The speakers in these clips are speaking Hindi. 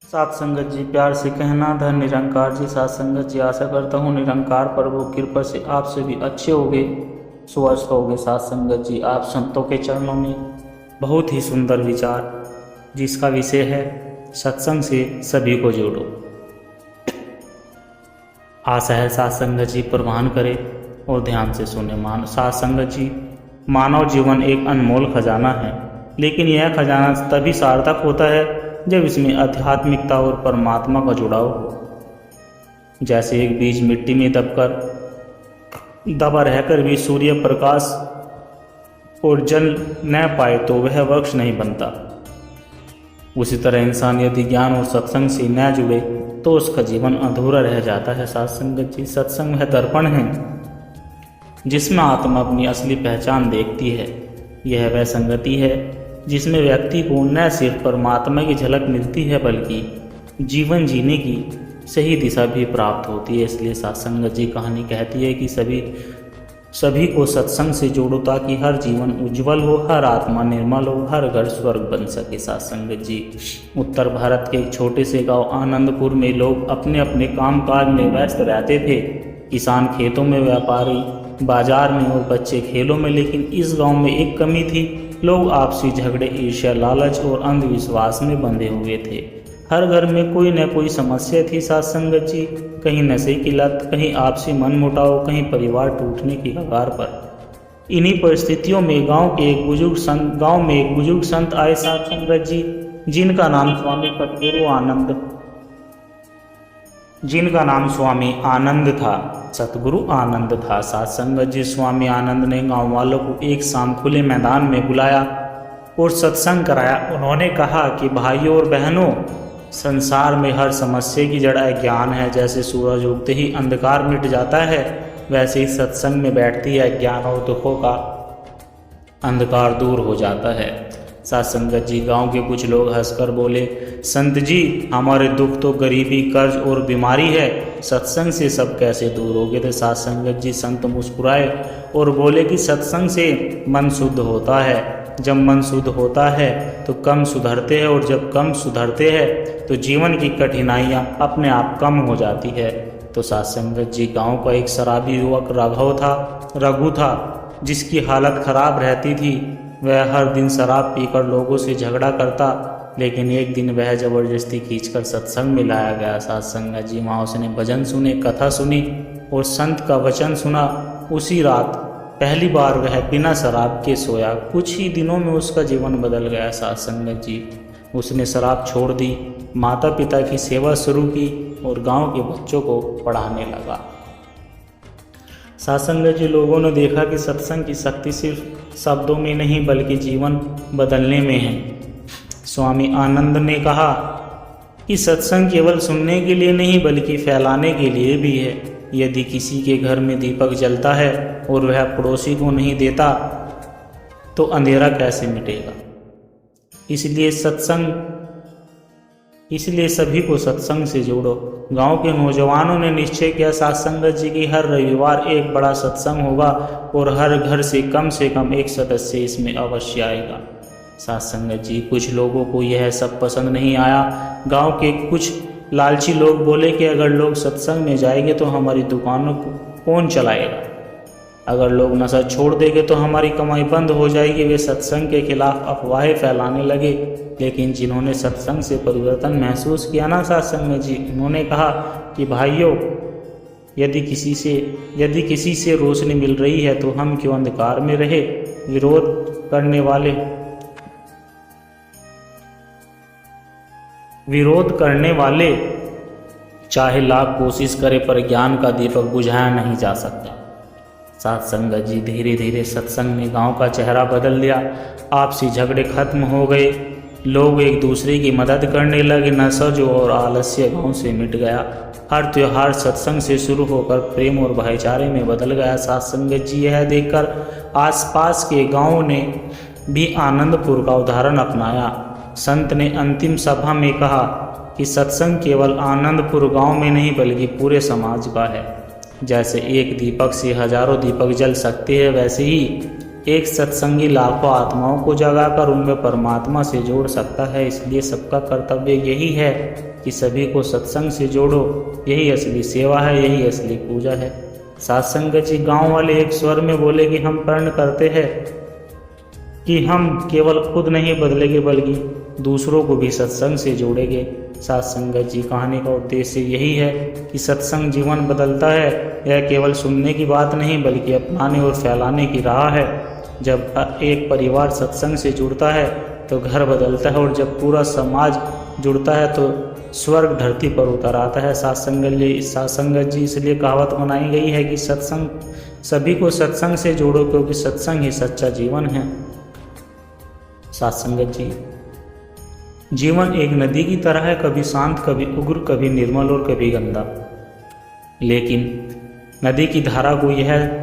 सात संगत जी, प्यार से कहना धन निरंकार जी। सात संगत जी, आशा करता हूँ निरंकार प्रभु कृपा से आप सभी अच्छे होगे, स्वस्थ होगे। सात संगत जी, आप संतों के चरणों में बहुत ही सुंदर विचार, जिसका विषय है सत्संग से सभी को जोड़ो। आशा है सात संगत जी प्रवान करें और ध्यान से सुने। सात संगत जी, मानव जीवन एक अनमोल खजाना है, लेकिन यह खजाना तभी सार्थक होता है जब इसमें आध्यात्मिकता और परमात्मा का जुड़ाव हो। जैसे एक बीज मिट्टी में दबा रहकर भी सूर्य प्रकाश और जल न पाए तो वह वृक्ष नहीं बनता, उसी तरह इंसान यदि ज्ञान और सत्संग से न जुड़े तो उसका जीवन अधूरा रह जाता है। सात संगत जी, सत्संग वह दर्पण है जिसमें आत्मा अपनी असली पहचान देखती है। यह वह संगति है जिसमें व्यक्ति को न सिर्फ परमात्मा की झलक मिलती है बल्कि जीवन जीने की सही दिशा भी प्राप्त होती है। इसलिए सत्संगत जी कहानी कहती है कि सभी को सत्संग से जोड़ो ताकि हर जीवन उज्जवल हो, हर आत्मा निर्मल हो, हर घर स्वर्ग बन सके। सत्संगत जी, उत्तर भारत के एक छोटे से गांव आनंदपुर में लोग अपने अपने कामकाज में व्यस्त रहते थे। किसान खेतों में, व्यापारी बाजार में और बच्चे खेलों में। लेकिन इस गांव में एक कमी थी, लोग आपसी झगड़े, ईर्ष्या, लालच और अंधविश्वास में बंधे हुए थे। हर घर में कोई न कोई समस्या थी। सत्संगत जी, कहीं नशे की लत, कहीं आपसी मनमुटाव, कहीं परिवार टूटने की कगार पर। इन्हीं परिस्थितियों में गांव में एक बुजुर्ग संत आए सत्संगत जी, जिनका नाम सतगुरु आनंद था। सत्संगत जी, स्वामी आनंद ने गांव वालों को एक शाम खुले मैदान में बुलाया और सत्संग कराया। उन्होंने कहा कि भाइयों और बहनों, संसार में हर समस्या की जड़ अज्ञान है। जैसे सूरज उगते ही अंधकार मिट जाता है, वैसे ही सत्संग में बैठती है अज्ञान और दुखों का अंधकार दूर हो जाता है। सत्संगत जी, गांव के कुछ लोग हंसकर बोले, संत जी, हमारे दुख तो गरीबी, कर्ज और बीमारी है, सत्संग से सब कैसे दूर हो गए थे। सत्संगत जी, संत मुस्कुराए और बोले कि सत्संग से मन शुद्ध होता है। जब मन शुद्ध होता है तो कम सुधरते हैं, और जब कम सुधरते हैं तो जीवन की कठिनाइयाँ अपने आप कम हो जाती है। तो सत्संगत जी, गाँव का एक शराबी युवक रघु था, जिसकी हालत खराब रहती थी। वह हर दिन शराब पीकर लोगों से झगड़ा करता, लेकिन एक दिन वह जबरदस्ती खींचकर सत्संग में लाया गया। सत्संगत जी, वहाँ उसने भजन सुने, कथा सुनी और संत का वचन सुना। उसी रात पहली बार वह बिना शराब के सोया। कुछ ही दिनों में उसका जीवन बदल गया। सत्संगत जी, उसने शराब छोड़ दी, माता पिता की सेवा शुरू की और गांव के बच्चों को पढ़ाने लगा। सत्संगत जी, लोगों ने देखा कि सत्संग की शक्ति सिर्फ शब्दों में नहीं बल्कि जीवन बदलने में है। स्वामी आनंद ने कहा कि सत्संग केवल सुनने के लिए नहीं बल्कि फैलाने के लिए भी है। यदि किसी के घर में दीपक जलता है और वह पड़ोसी को नहीं देता तो अंधेरा कैसे मिटेगा। इसलिए सभी को सत्संग से जोड़ो। गांव के नौजवानों ने निश्चय किया सत्संगत जी की हर रविवार एक बड़ा सत्संग होगा और हर घर से कम एक सदस्य इसमें अवश्य आएगा। सत्संगत जी, कुछ लोगों को यह सब पसंद नहीं आया। गांव के कुछ लालची लोग बोले कि अगर लोग सत्संग में जाएंगे तो हमारी दुकानों को कौन चलाएगा, अगर लोग नशा छोड़ देंगे तो हमारी कमाई बंद हो जाएगी। वे सत्संग के खिलाफ अफवाहें फैलाने लगे। लेकिन जिन्होंने सत्संग से परिवर्तन महसूस किया ना सत्संगत जी, उन्होंने कहा कि भाइयों, यदि किसी से रोशनी मिल रही है तो हम क्यों अंधकार में रहे। विरोध करने वाले चाहे लाख कोशिश करे पर ज्ञान का दीपक बुझाया नहीं जा सकता। सत्संगत जी, धीरे धीरे सत्संग ने गांव का चेहरा बदल दिया। आपसी झगड़े खत्म हो गए, लोग एक दूसरे की मदद करने लगे। नशा और आलस्य गांव से मिट गया। हर त्योहार सत्संग से शुरू होकर प्रेम और भाईचारे में बदल गया। सत्संगत जी, यह देखकर आसपास के गांवों ने भी आनंदपुर का उदाहरण अपनाया। संत ने अंतिम सभा में कहा कि सत्संग केवल आनंदपुर गांव में नहीं बल्कि पूरे समाज का है। जैसे एक दीपक से हजारों दीपक जल सकते हैं, वैसे ही एक सत्संगी लाखों आत्माओं को जगाकर उनमें परमात्मा से जोड़ सकता है। इसलिए सबका कर्तव्य यही है कि सभी को सत्संग से जोड़ो। यही असली सेवा है, यही असली पूजा है। साध संगत जी, गांव वाले एक स्वर में बोले कि हम प्रण करते हैं कि हम केवल खुद नहीं बदलेंगे बल्कि दूसरों को भी सत्संग से जोड़ेंगे। साध संगत जी, कहानी का उद्देश्य यही है कि सत्संग जीवन बदलता है। यह केवल सुनने की बात नहीं बल्कि अपनाने और फैलाने की राह है। जब एक परिवार सत्संग से जुड़ता है तो घर बदलता है, और जब पूरा समाज जुड़ता है तो स्वर्ग धरती पर उतर आता है। साध संगत जी, इसलिए कहावत बनाई गई है कि सत्संग, सभी को सत्संग से जोड़ो, क्योंकि सत्संग ही सच्चा जीवन है। साध संगत जी, जीवन एक नदी की तरह है, कभी शांत, कभी उग्र, कभी निर्मल और कभी गंदा। लेकिन नदी की धारा को यह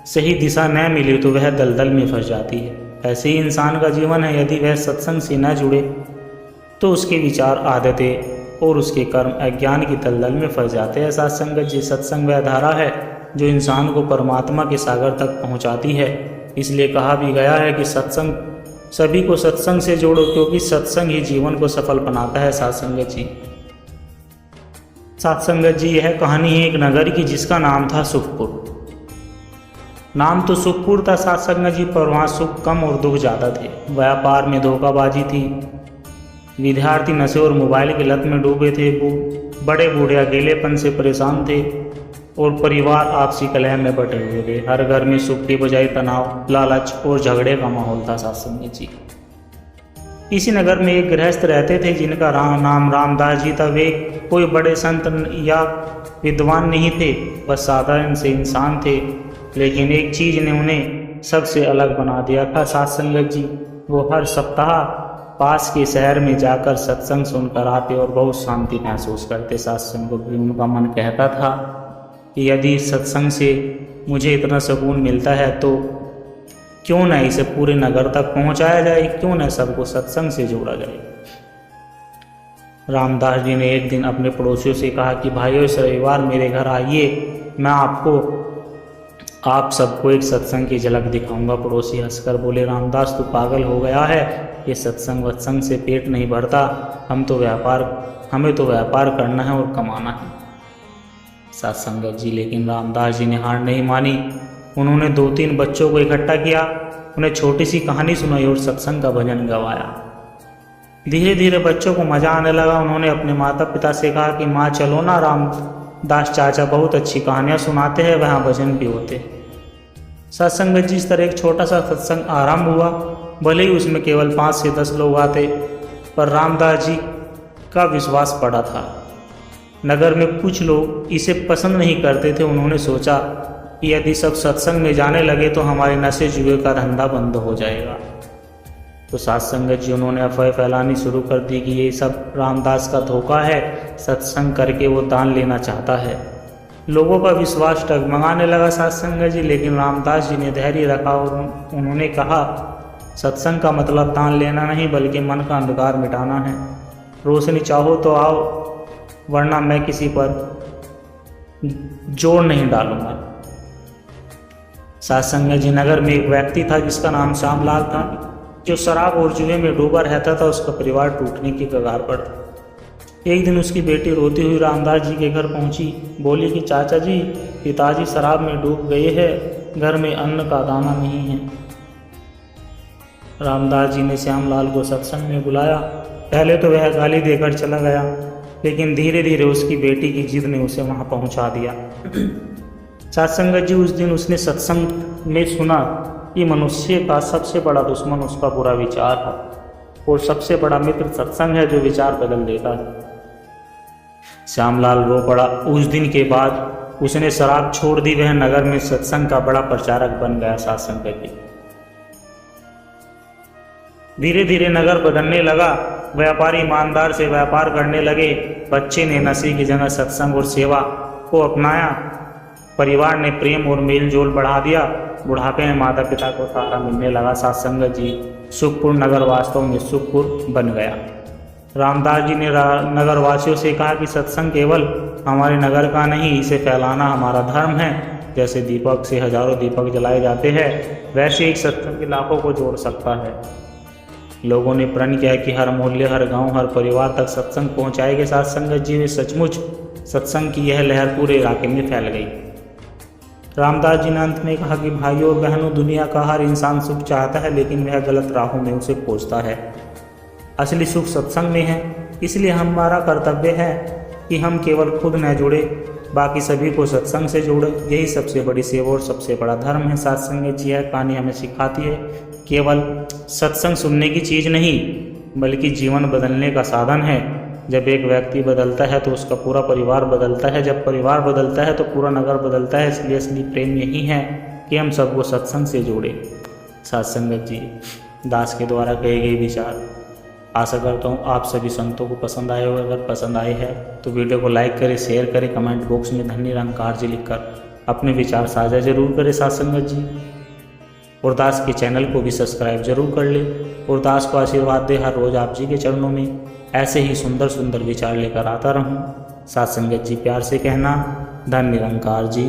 सही दिशा न मिले तो वह दलदल में फंस जाती है। ऐसे ही इंसान का जीवन है। यदि वह सत्संग से न जुड़े तो उसके विचार, आदतें और उसके कर्म अज्ञान की दलदल में फंस जाते हैं। साध संगत जी, सत्संग वह धारा है जो इंसान को परमात्मा के सागर तक पहुंचाती है। इसलिए कहा भी गया है कि सत्संग, सभी को सत्संग से जोड़ो, क्योंकि सत्संग ही जीवन को सफल बनाता है। साध संगत जी, यह कहानी है एक नगर की जिसका नाम था सुखपुर। नाम तो सुखपुर था साध संगत जी, पर वहाँ सुख कम और दुख ज़्यादा थे। व्यापार में धोखाबाजी थी, विद्यार्थी नशे और मोबाइल की लत में डूबे थे, बड़े बूढ़े अकेलेपन से परेशान थे, और परिवार आपसी कलह में बटे हुए थे। हर घर में सुख की बजाय तनाव, लालच और झगड़े का माहौल था। साध संगत जी, इसी नगर में एक गृहस्थ रहते थे जिनका नाम रामदास जी था। वे कोई बड़े संत या विद्वान नहीं थे, बस साधारण से इंसान थे। लेकिन एक चीज ने उन्हें सबसे अलग बना दिया था। साध संगत जी, वो हर सप्ताह पास के शहर में जाकर सत्संग सुनकर आते और बहुत शांति महसूस करते। साध संगत जी, उनका मन कहता था कि यदि सत्संग से मुझे इतना सुकून मिलता है तो क्यों न इसे पूरे नगर तक पहुंचाया जाए, क्यों न सबको सत्संग से जोड़ा जाए। रामदास जी ने एक दिन अपने पड़ोसियों से कहा कि भाइयों, इस रविवार मेरे घर आइए, मैं आप सबको एक सत्संग की झलक दिखाऊंगा। पड़ोसी हंसकर बोले, रामदास तू पागल हो गया है, ये सत्संग वत्संग से पेट नहीं भरता, हमें तो व्यापार करना है और कमाना है। साध संगत जी, लेकिन रामदास जी ने हार नहीं मानी। उन्होंने 2-3 बच्चों को इकट्ठा किया, उन्हें छोटी सी कहानी सुनाई और सत्संग का भजन गवाया। धीरे धीरे बच्चों को मजा आने लगा। उन्होंने अपने माता पिता से कहा कि माँ चलो ना, रामदास चाचा बहुत अच्छी कहानियाँ सुनाते हैं, वहाँ भजन भी होते। सत्संग जी, इस तरह एक छोटा सा सत्संग आरंभ हुआ। भले ही उसमें केवल 5 से 10 लोग आते, पर रामदास जी का विश्वास पड़ा था। नगर में कुछ लोग इसे पसंद नहीं करते थे। उन्होंने सोचा कि यदि सब सत्संग में जाने लगे तो हमारे नशे जुए का धंधा बंद हो जाएगा। तो साध संगत जी, उन्होंने अफवाह फैलानी शुरू कर दी कि ये सब रामदास का धोखा है, सत्संग करके वो दान लेना चाहता है। लोगों का विश्वास डगमगाने लगा साध संगत जी, लेकिन रामदास जी ने धैर्य रखा और उन्होंने कहा, सत्संग का मतलब दान लेना नहीं बल्कि मन का अंधकार मिटाना है। रोशनी चाहो तो आओ, वरना मैं किसी पर जोर नहीं डालूंगा। साध संगत जी, नगर में एक व्यक्ति था जिसका नाम श्यामलाल था, जो शराब और जुए में डूबा रहता था। उसका परिवार टूटने की कगार पर था। एक दिन उसकी बेटी रोती हुई रामदास जी के घर पहुंची। बोली कि चाचा जी, पिताजी शराब में डूब गए हैं, घर में अन्न का दाना नहीं है। रामदास जी ने श्यामलाल को सत्संग में बुलाया। पहले तो वह गाली देकर चला गया, लेकिन धीरे धीरे उसकी बेटी की जिद ने उसे वहां पहुंचा दिया। साध संगत जी, उस दिन उसने सत्संग में सुना कि मनुष्य का सबसे बड़ा दुश्मन उसका बुरा विचार है और सबसे बड़ा मित्र सत्संग है जो विचार बदल देता है। श्यामलाल रो पड़ा। उस दिन के बाद उसने शराब छोड़ दी। वह नगर में सत्संग का बड़ा प्रचारक बन गया। साध संगत जी, धीरे धीरे नगर बदलने लगा। व्यापारी ईमानदार से व्यापार करने लगे। बच्चे ने नशे की जगह सत्संग और सेवा को अपनाया। परिवार ने प्रेम और मेल जोल बढ़ा दिया। बुढ़ापे में माता पिता को सहारा मिलने लगा। साध संगत जी, सुखपुर नगर वास्तव में सुखपुर बन गया। रामदास जी ने नगरवासियों से कहा कि सत्संग केवल हमारे नगर का नहीं, इसे फैलाना हमारा धर्म है। जैसे दीपक से हजारों दीपक जलाए जाते हैं, वैसे एक सत्संग लाखों को जोड़ सकता है। लोगों ने प्रण किया कि हर मोहल्ले, हर गांव, हर परिवार तक सत्संग पहुंचाएंगे। साथ संगत जी में सचमुच सत्संग की यह लहर पूरे इलाके में फैल गई। रामदास जी ने अंत में कहा कि भाइयों और बहनों, दुनिया का हर इंसान सुख चाहता है, लेकिन वह गलत राहों में उसे खोजता है। असली सुख सत्संग में है, इसलिए हमारा कर्तव्य है कि हम केवल खुद न जुड़े, बाकी सभी को सत्संग से जोड़े। यही सबसे बड़ी सेवा और सबसे बड़ा धर्म है। सत्संग जी है कहानी हमें सिखाती है, केवल सत्संग सुनने की चीज़ नहीं, बल्कि जीवन बदलने का साधन है। जब एक व्यक्ति बदलता है तो उसका पूरा परिवार बदलता है, जब परिवार बदलता है तो पूरा नगर बदलता है। इसलिए असली प्रेम यही है कि हम सबको सत्संग से जोड़े। सत्संगत जी दास के द्वारा कहे गए विचार आशा करता हूँ आप सभी संतों को पसंद आए होंगे। अगर पसंद आए हैं तो वीडियो को लाइक करें, शेयर करें, कमेंट बॉक्स में धन्य निरंकार जी लिखकर अपने विचार साझा जरूर करें सत्संगत जी। और दास के चैनल को भी सब्सक्राइब जरूर कर ले और दास को आशीर्वाद दे हर रोज आप जी के चरणों में ऐसे ही सुंदर सुंदर विचार लेकर आता रहूं। सत्संगत जी प्यार से कहना, धन्य निरंकार जी।